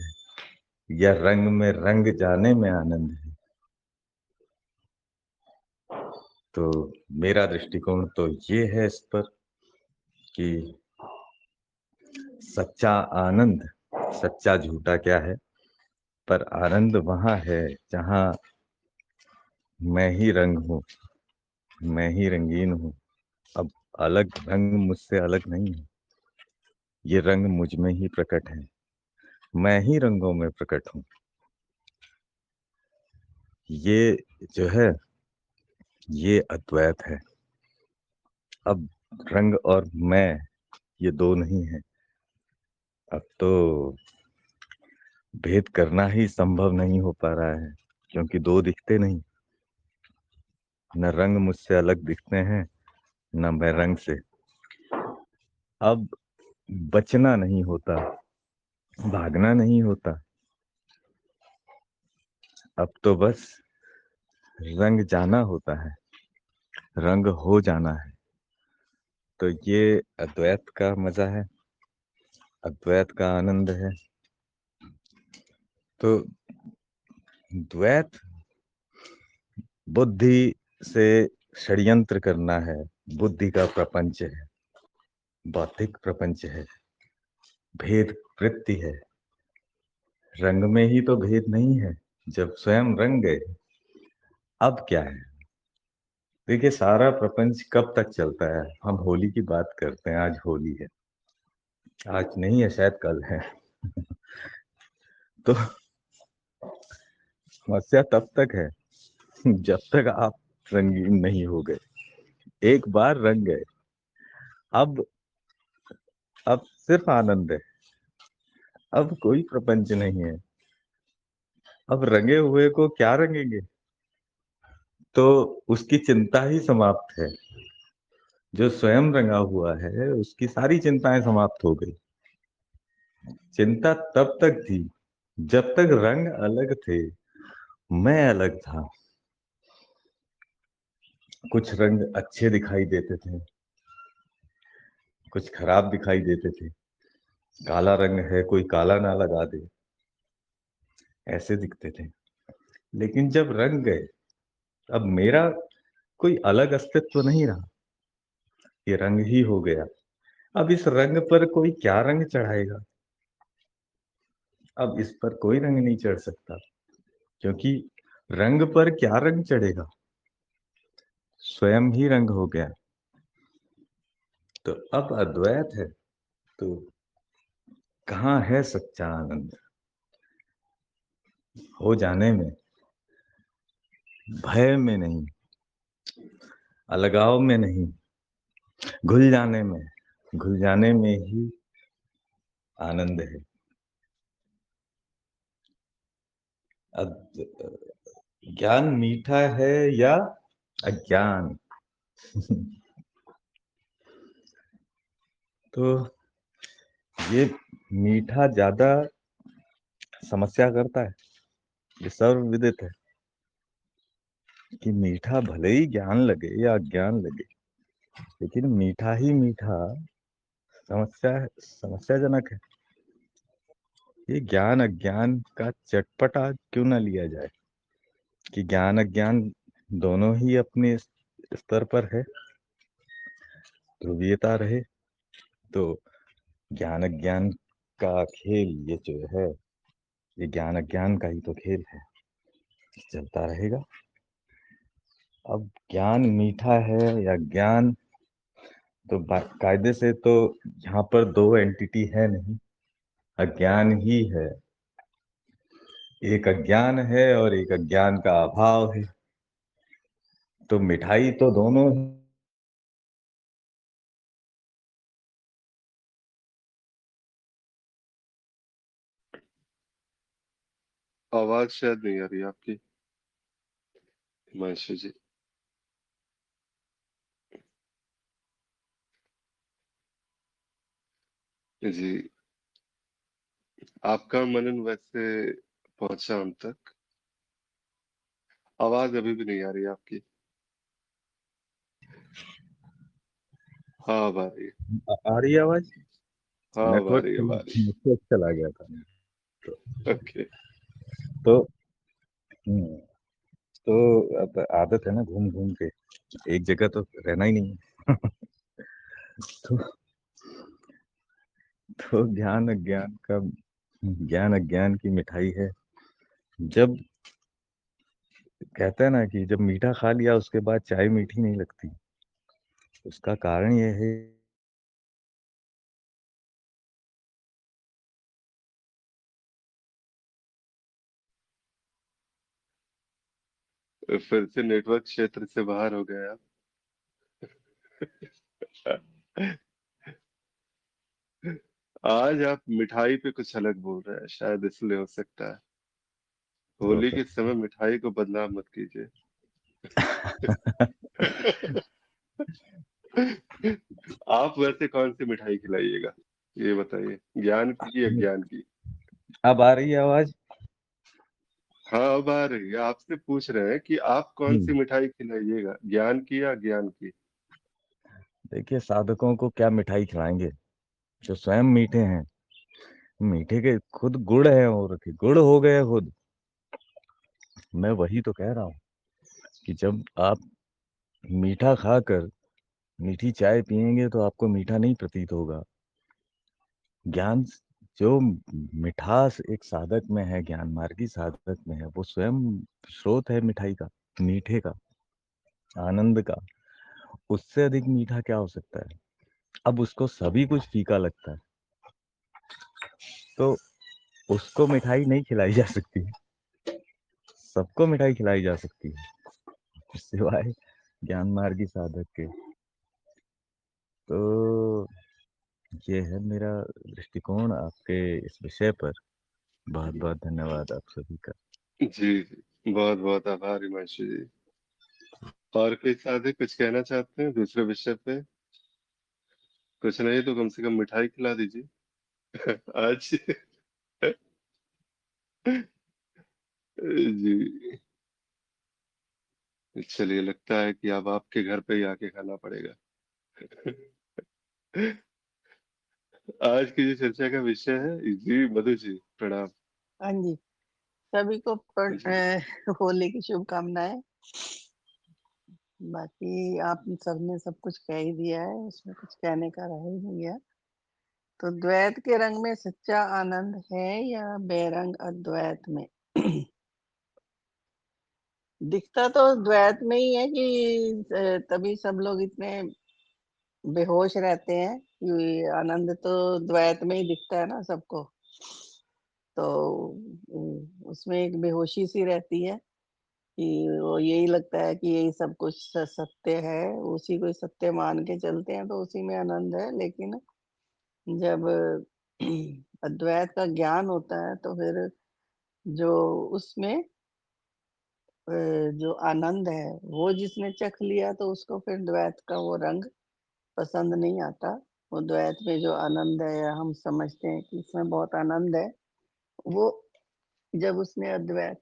या रंग में रंग जाने में आनंद है? तो मेरा दृष्टिकोण तो ये है इस पर कि सच्चा आनंद, सच्चा झूठा क्या है, पर आनंद वहां है जहां मैं ही रंग हूं, मैं ही रंगीन हूं। अब अलग रंग मुझसे अलग नहीं है, ये रंग मुझ में ही प्रकट है, मैं ही रंगों में प्रकट हूं। ये जो है ये अद्वैत है। अब रंग और मैं ये दो नहीं है। अब तो भेद करना ही संभव नहीं हो पा रहा है, क्योंकि दो दिखते नहीं। न रंग मुझसे अलग दिखते हैं, न मैं रंग से। अब बचना नहीं होता, भागना नहीं होता। अब तो बस रंग जाना होता है, रंग हो जाना है। तो ये अद्वैत का मजा है, अद्वैत का आनंद है। तो द्वैत बुद्धि से षड्यंत्र करना है, बुद्धि का प्रपंच है, बौद्धिक प्रपंच है, भेद वृत्ति है। रंग में ही तो भेद नहीं है जब स्वयं रंग गए। अब क्या है? देखिए, सारा प्रपंच कब तक चलता है? हम होली की बात करते हैं, आज होली है, आज नहीं है, शायद कल है। तो समस्या तब तक है जब तक आप रंगीन नहीं हो गए। एक बार रंग गए, अब अब सिर्फ आनंद है, अब कोई प्रपंच नहीं है। अब रंगे हुए को क्या रंगेंगे? तो उसकी चिंता ही समाप्त है। जो स्वयं रंगा हुआ है उसकी सारी चिंताएं समाप्त हो गई। चिंता तब तक थी जब तक रंग अलग थे, मैं अलग था। कुछ रंग अच्छे दिखाई देते थे, कुछ खराब दिखाई देते थे। काला रंग है, कोई काला ना लगा दे, ऐसे दिखते थे। लेकिन जब रंग गए, अब मेरा कोई अलग अस्तित्व नहीं रहा, ये रंग ही हो गया। अब इस रंग पर कोई क्या रंग चढ़ाएगा? अब इस पर कोई रंग नहीं चढ़ सकता, क्योंकि रंग पर क्या रंग चढ़ेगा? स्वयं ही रंग हो गया। तो अब अद्वैत है, तो कहाँ है सच्चा आनंद? हो जाने में, भय में नहीं, अलगाव में नहीं, घुल जाने में, घुल जाने में ही आनंद है। ज्ञान मीठा है या अज्ञान? तो ये मीठा ज्यादा समस्या करता है। ये सर्वविदित है कि मीठा भले ही ज्ञान लगे या अज्ञान लगे, लेकिन मीठा ही मीठा समस्याजनक है। ये ज्ञान अज्ञान का चटपटा क्यों ना लिया जाए कि ज्ञान अज्ञान दोनों ही अपने स्तर पर है, ध्रुवीयता रहे। तो ज्ञान अज्ञान का खेल ये जो है, ये ज्ञान अज्ञान का ही तो खेल है, चलता रहेगा। अब ज्ञान मीठा है या ज्ञान, तो कायदे से तो यहाँ पर दो एंटिटी है नहीं, अज्ञान ही है। एक अज्ञान है और एक अज्ञान का अभाव है। तो मिठाई तो दोनों है। आवाज शायद नहीं आ रही आपकी, हिमांशु जी। जी, आपका मनन वैसे पहुंचा हम तक। आवाज अभी भी नहीं आ रही आपकी। हाँ अब आ रही है। आ रही है आवाज? हाँ अब आ नेटवर्क रही है, अब आ रही नेटवर्क चला गया था। तो है। ओके। तो हम्म, तो अब आदत है ना घूम घूम के, एक जगह तो रहना ही नहीं है। तो तो ज्ञान अज्ञान की मिठाई है। जब कहते हैं ना कि जब मीठा खा लिया उसके बाद चाय मीठी नहीं लगती, उसका कारण यह है। फिर से नेटवर्क क्षेत्र से बाहर हो गए आप। आज आप मिठाई पे कुछ अलग बोल रहे हैं, शायद इसलिए हो सकता है। हो होली के सकता समय मिठाई को बदनाम मत कीजिए। आप वैसे कौन सी मिठाई खिलाइएगा, ये बताइए, ज्ञान की या है। ज्ञान की? अब आ रही है आवाज? हाँ अब आ रही है। आपसे पूछ रहे हैं कि आप कौन सी हम्म, मिठाई खिलाइएगा, ज्ञान की या ज्ञान की? देखिए साधकों को क्या मिठाई खिलाएंगे जो स्वयं मीठे हैं। मीठे के खुद गुड़ है और के गुड़ हो गए खुद। मैं वही तो कह रहा हूँ कि जब आप मीठा खाकर मीठी चाय पिएंगे तो आपको मीठा नहीं प्रतीत होगा। ज्ञान जो मिठास एक साधक में है, ज्ञान मार्गी साधक में है, वो स्वयं स्रोत है मिठाई का, मीठे का, आनंद का। उससे अधिक मीठा क्या हो सकता है? अब उसको सभी कुछ फीका लगता है, तो उसको मिठाई नहीं खिलाई जा सकती। सबको मिठाई खिलाई जा सकती है सिवाय ज्ञान मार्गी साधक के। तो ये है मेरा दृष्टिकोण आपके इस विषय पर। बहुत बहुत धन्यवाद आप सभी का। जी जी, बहुत बहुत आभार हिमांशु जी। और कोई साथी कुछ कहना चाहते हैं दूसरे विषय पे? कुछ नहीं तो कम से कम मिठाई खिला दीजिए। आज। जी, चलिए, लगता है कि अब आपके घर पे ही आके खाना पड़ेगा। आज की जो चर्चा का विषय है, जी मधु जी प्रणाम। हाँ जी, सभी को जी होली की शुभकामनाएं। बाकी आप सबने सब कुछ कह ही दिया है, उसमें कुछ कहने का रह ही नहीं गया। तो द्वैत के रंग में सच्चा आनंद है या बेरंग अद्वैत में? दिखता तो द्वैत में ही है कि तभी सब लोग इतने बेहोश रहते हैं कि आनंद तो द्वैत में ही दिखता है ना सबको। तो उसमें एक बेहोशी सी रहती है कि वो यही लगता है कि यही सब कुछ सत्य है, उसी को सत्य मान के चलते हैं तो उसी में आनंद है। लेकिन जब अद्वैत का ज्ञान होता है तो फिर जो उसमें जो आनंद है वो जिसने चख लिया तो उसको फिर द्वैत का वो रंग पसंद नहीं आता। वो द्वैत में जो आनंद है, या हम समझते हैं कि इसमें बहुत आनंद है, वो जब उसने अद्वैत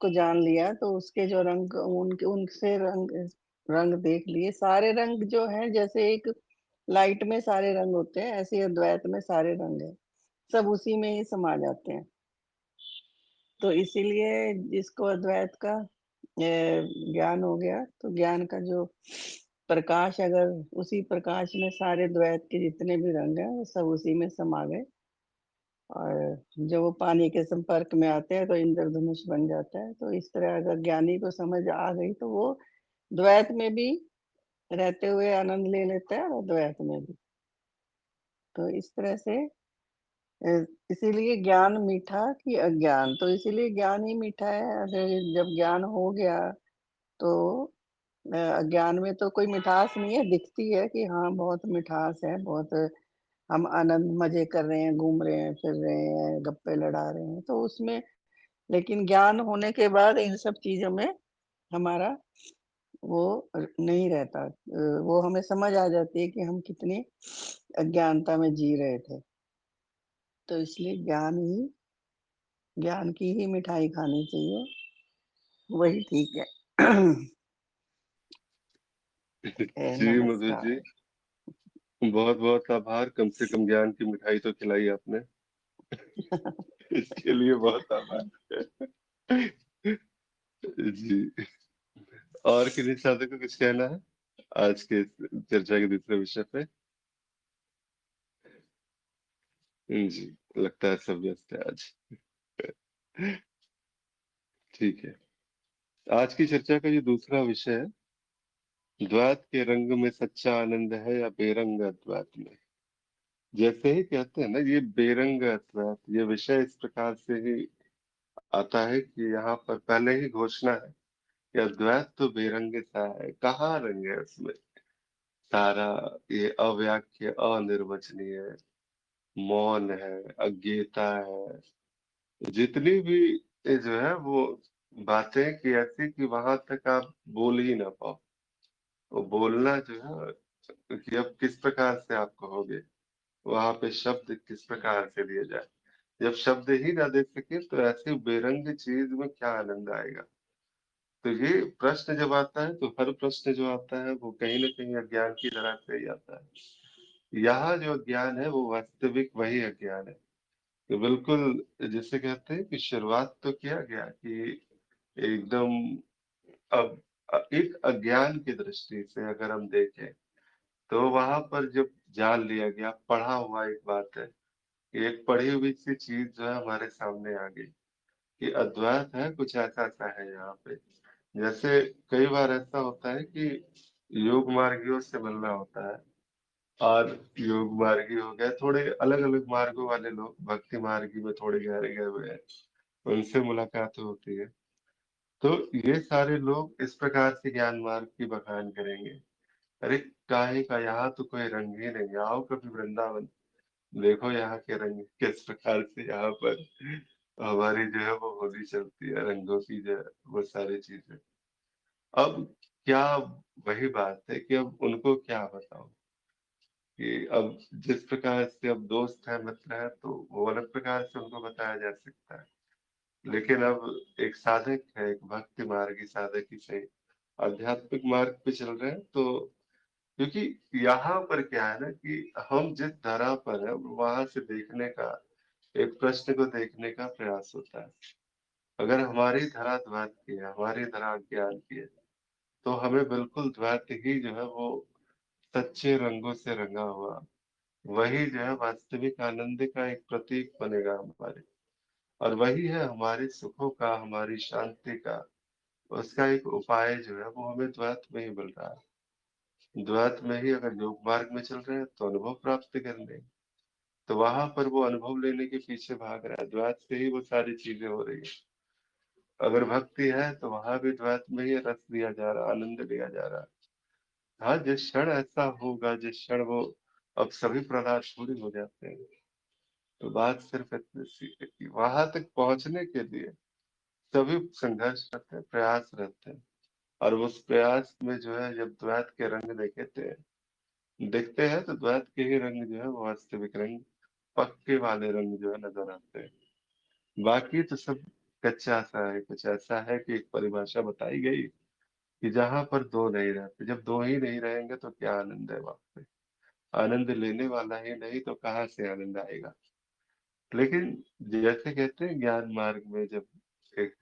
को जान लिया तो उसके जो रंग उनके उनसे रंग रंग देख लिए। सारे रंग जो है जैसे एक लाइट में सारे रंग होते हैं, ऐसे ही अद्वैत में सारे रंग है, सब उसी में ही समा जाते हैं। तो इसीलिए जिसको अद्वैत का ज्ञान हो गया तो ज्ञान का जो प्रकाश, अगर उसी प्रकाश में सारे द्वैत के जितने भी रंग हैं वो सब उसी में समा गए, और जब वो पानी के संपर्क में आते हैं तो इंद्रधनुष बन जाता है। तो इस तरह अगर ज्ञानी को समझ आ गई तो वो द्वैत में भी रहते हुए आनंद ले लेता है और अद्वैत में भी। तो इस तरह से इसीलिए ज्ञान मीठा कि अज्ञान, तो इसीलिए ज्ञान ही मीठा है। अगर जब ज्ञान हो गया तो अज्ञान में तो कोई मिठास नहीं है, दिखती है कि हाँ बहुत मिठास है, बहुत हम आनंद मजे कर रहे हैं, घूम रहे हैं, फिर रहे हैं, गप्पे लड़ा रहे हैं, तो उसमें लेकिन ज्ञान होने के बाद इन सब चीजों में हमारा वो नहीं रहता। वो हमें समझ आ जाती है कि हम कितनी अज्ञानता में जी रहे थे। तो इसलिए ज्ञान की ही मिठाई खानी चाहिए, वही ठीक है। जी मधु जी, नमस्कार। बहुत बहुत आभार। कम से कम ज्ञान की मिठाई तो खिलाई आपने। इसके लिए बहुत आभार। जी, और किन्हीं साथी को कुछ कहना है आज के चर्चा के दूसरे विषय पे? जी, लगता है सब व्यस्त है आज। ठीक है, आज की चर्चा का ये दूसरा विषय है, द्वैत के रंग में सच्चा आनंद है या बेरंग अद्वैत में। जैसे ही कहते हैं ना, ये बेरंग अद्वैत, ये विषय इस प्रकार से ही आता है कि यहाँ पर पहले ही घोषणा है कि अद्वैत तो बेरंग सा है, कहाँ रंग है उसमें। सारा ये अव्याख्य, अनिर्वचनीय, मौन है, अज्ञेयता है, जितनी भी ये जो है वो बातें कि ऐसी कि वहां तक आप बोल ही ना पाओ। वो बोलना जो है कि अब किस प्रकार से आप कहोगे, वहां पे शब्द किस प्रकार से दिए जाए। जब शब्द ही ना दे सके तो ऐसी बेरंग चीज में क्या आनंद आएगा। तो ये प्रश्न जब आता है तो हर प्रश्न जो आता है वो कहीं ना कहीं अज्ञान की तरह से ही आता है। यहाँ जो अज्ञान है वो वास्तविक वही अज्ञान है। तो बिल्कुल जिसे कहते हैं कि शुरुआत तो किया गया कि एकदम, अब एक अज्ञान की दृष्टि से अगर हम देखें तो वहां पर जब जान लिया गया, पढ़ा हुआ एक बात है कि एक पढ़ी हुई सी चीज जो है हमारे सामने आ गई कि अद्वैत है, कुछ ऐसा सा है यहाँ पे। जैसे कई बार ऐसा होता है कि योग मार्गियों से मिलना होता है, और योग मार्गी हो गए, थोड़े अलग अलग मार्गों वाले लोग भक्ति मार्गी में थोड़े गहरे गए हुए हैं, उनसे मुलाकात होती है। तो ये सारे लोग इस प्रकार से ज्ञान मार्ग की बखान करेंगे, अरे काहे का, यहाँ तो कोई रंग ही नहीं, आओ कभी वृंदावन, देखो यहाँ के रंग किस प्रकार से यहाँ पर हमारी जो है वो होली चलती है, रंगों की जो है वो सारी चीजें। अब क्या, वही बात है कि अब उनको क्या बताओ कि अब जिस प्रकार से अब दोस्त है, मित्र है, तो वो अलग प्रकार से उनको बताया जा सकता है। लेकिन अब एक साधक है, एक भक्ति मार्गी साधक ही सही, आध्यात्मिक मार्ग पे चल रहे हैं, तो क्योंकि यहाँ पर क्या है ना कि हम जिस धरा पर है वहां से देखने का, एक प्रश्न को देखने का प्रयास होता है। अगर हमारी धरा द्वैत की है, हमारी धरा ज्ञान की है, तो हमें बिल्कुल द्वैत ही जो है वो सच्चे रंगों से रंगा हुआ, वही जो है वास्तविक आनंद का एक प्रतीक बनेगा हमारे, और वही है हमारे सुखों का, हमारी शांति का, उसका एक उपाय जो है वो हमें द्वैत में ही मिल रहा है। द्वैत में ही अगर योग मार्ग में चल रहे हैं तो अनुभव प्राप्त कर लेंगे, तो वहां पर वो अनुभव लेने के पीछे भाग रहा है, द्वैत से ही वो सारी चीजें हो रही है। अगर भक्ति है तो वहां भी द्वैत में ही रस लिया जा रहा, आनंद लिया जा रहा है। हाँ, जिस क्षण ऐसा होगा, जिस क्षण वो, अब सभी प्रहलाद थोड़ी हो जाते हैं, तो बात सिर्फ इतनी सी है कि वहां तक पहुंचने के लिए सभी संघर्ष रहते हैं, प्रयास रहते हैं, और उस प्रयास में जो है जब द्वैत के रंग दिखते हैं तो द्वैत के ही रंग जो है वो वास्तविक रंग, पक्के वाले रंग जो है नजर आते हैं। बाकी तो सब कच्चा सा है। कुछ ऐसा है कि एक परिभाषा बताई गई कि जहां पर दो नहीं रहते, जब दो ही नहीं रहेंगे तो क्या आनंद है वहां पे। आनंद लेने वाला ही नहीं तो कहाँ से आनंद आएगा। लेकिन जैसे कहते हैं ज्ञान मार्ग में जब एक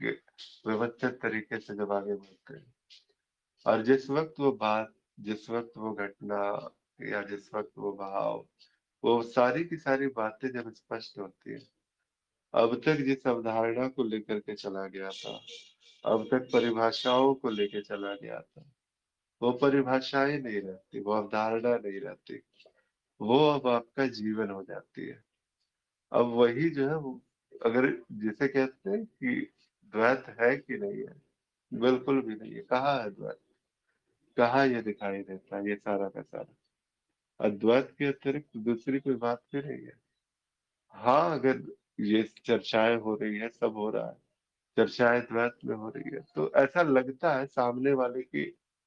व्यवस्थित तरीके से जब आगे बढ़ते हैं, और जिस वक्त वो बात, जिस वक्त वो घटना, या जिस वक्त वो भाव, वो सारी की सारी बातें जब स्पष्ट होती है, अब तक जिस अवधारणा को लेकर के चला गया था, अब तक परिभाषाओं को लेकर चला गया था, वो परिभाषाएं नहीं रहती, वो अवधारणा नहीं रहती, वो अब आपका जीवन हो जाती है। अब वही जो है वो, अगर जिसे कहते हैं कि द्वैत है कि नहीं है, बिल्कुल भी नहीं है। कहाँ है द्वैत? कहाँ ये दिखाई देता है ये सारा का सारा? अद्वैत के अतिरिक्त दूसरी कोई बात भी नहीं है। हाँ, अगर ये चर्चाएं हो रही है, सब हो रहा है, चर्चाएं द्वैत में हो रही है, तो ऐसा लगता है सामने वाले की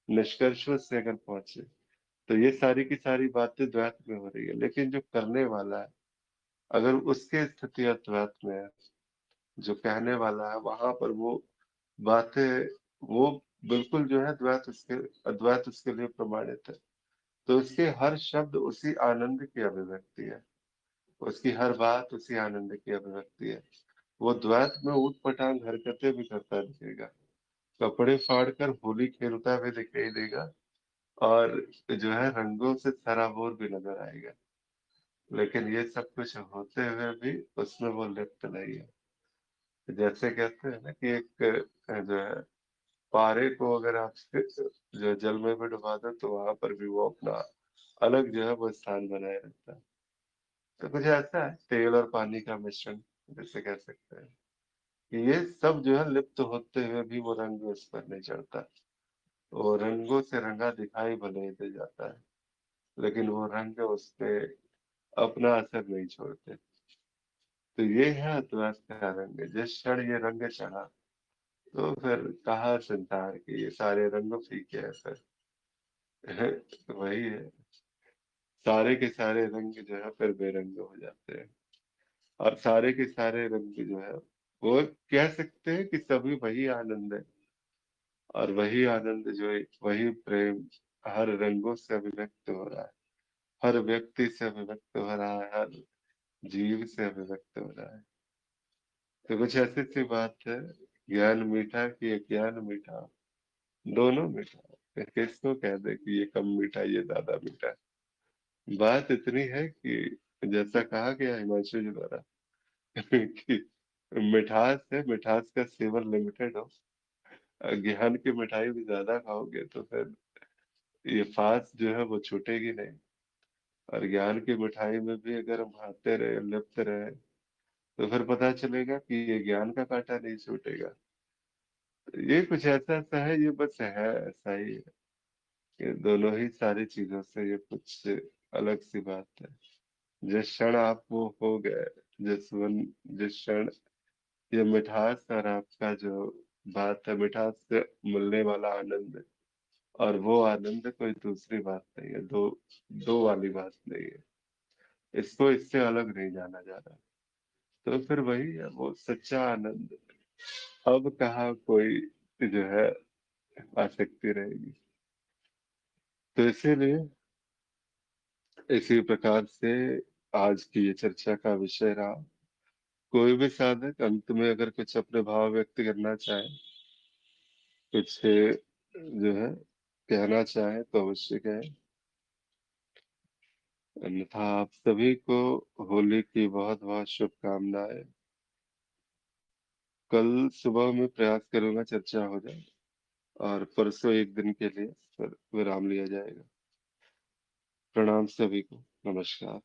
निष्कर्ष से अगर पहुंचे तो ये सारी की सारी बातें द्वैत में हो रही है, लेकिन जो करने वाला है अगर उसके स्थिति अद्वैत में है, जो कहने वाला है वहां पर वो बातें, वो बिल्कुल जो है द्वैत उसके, अद्वैत उसके लिए प्रमाणित है। तो उसके हर शब्द उसी आनंद की अभिव्यक्ति है, उसकी हर बात उसी आनंद की अभिव्यक्ति है। वो द्वैत में ऊट पटांग हरकतें भी करता दिखेगा, कपड़े फाड़ कर होली खेलता हुए दिखाई देगा, और जो है रंगों से सराबोर भी नजर आएगा, लेकिन ये सब कुछ होते हुए भी उसमें वो लिप्त नहीं है। जैसे कहते हैं ना कि एक जो है पारे को अगर आप जो जल में भी डुबा दो तो वहां पर भी वो अपना अलग जो है वो स्थान बनाए रखता है। तो कुछ ऐसा है तेल और पानी का मिश्रण, जैसे कह सकते हैं कि ये सब जो है लिप्त होते हुए भी वो रंग उस पर नहीं चढ़ता। वो रंगों से रंगा दिखाई भले ही दे जाता है, लेकिन वो रंग उस पे अपना असर नहीं छोड़ते। तो ये है अद्वैत का रंग। जिस क्षण ये रंग चढ़ा तो फिर कहा संसार के ये सारे रंग फीके हैं फिर। वही है, सारे के सारे रंग जो है फिर बेरंग हो जाते हैं, और सारे के सारे रंग जो है वो कह सकते हैं कि सभी वही आनंद है, और वही आनंद जो है वही प्रेम हर रंगों से अभिव्यक्त हो रहा है, हर व्यक्ति से अभिव्यक्त हो रहा है, हर जीव से अभिव्यक्त हो रहा है। तो कुछ ऐसी सी बात है, ज्ञान मीठा कि अज्ञान मीठा, दोनों मीठा। फिर किसको कह दे कि ये कम मीठा ये ज्यादा मीठा? बात इतनी है कि जैसा कहा गया हिमांशु जी द्वारा कि मिठास है, मिठास का सेवन लिमिटेड हो, ज्ञान की मिठाई भी ज्यादा खाओगे तो फिर ये फास जो है वो छूटेगी नहीं। और ज्ञान की मिठाई में भी अगर हम खाते रहे, लिप्त रहे, तो फिर पता चलेगा कि ये ज्ञान का कांटा नहीं छूटेगा। ये कुछ ऐसा ऐसा है, ये बस है ऐसा ही है। ये दोनों ही सारी चीजों से ये कुछ अलग सी बात है। जिस क्षण आप वो हो गए, जिस क्षण ये मिठास और आपका जो बात है, मिठास से मिलने वाला आनंद, और वो आनंद कोई दूसरी बात नहीं है, दो दो वाली बात नहीं है, इसको इससे अलग नहीं जाना जा रहा। तो फिर वही है वो सच्चा आनंद। अब कहाँ कोई जो है आसक्ति रहेगी। तो इसीलिए इसी प्रकार से आज की ये चर्चा का विषय रहा। कोई भी साधक अंत में अगर कुछ अपने भाव व्यक्त करना चाहे, कुछ जो है कहना चाहे तो अवश्य कहे। अन्यथा आप सभी को होली की बहुत बहुत शुभकामनाएं। कल सुबह में प्रयास करूंगा चर्चा हो जाए, और परसों एक दिन के लिए फिर विराम लिया जाएगा। प्रणाम सभी को, नमस्कार।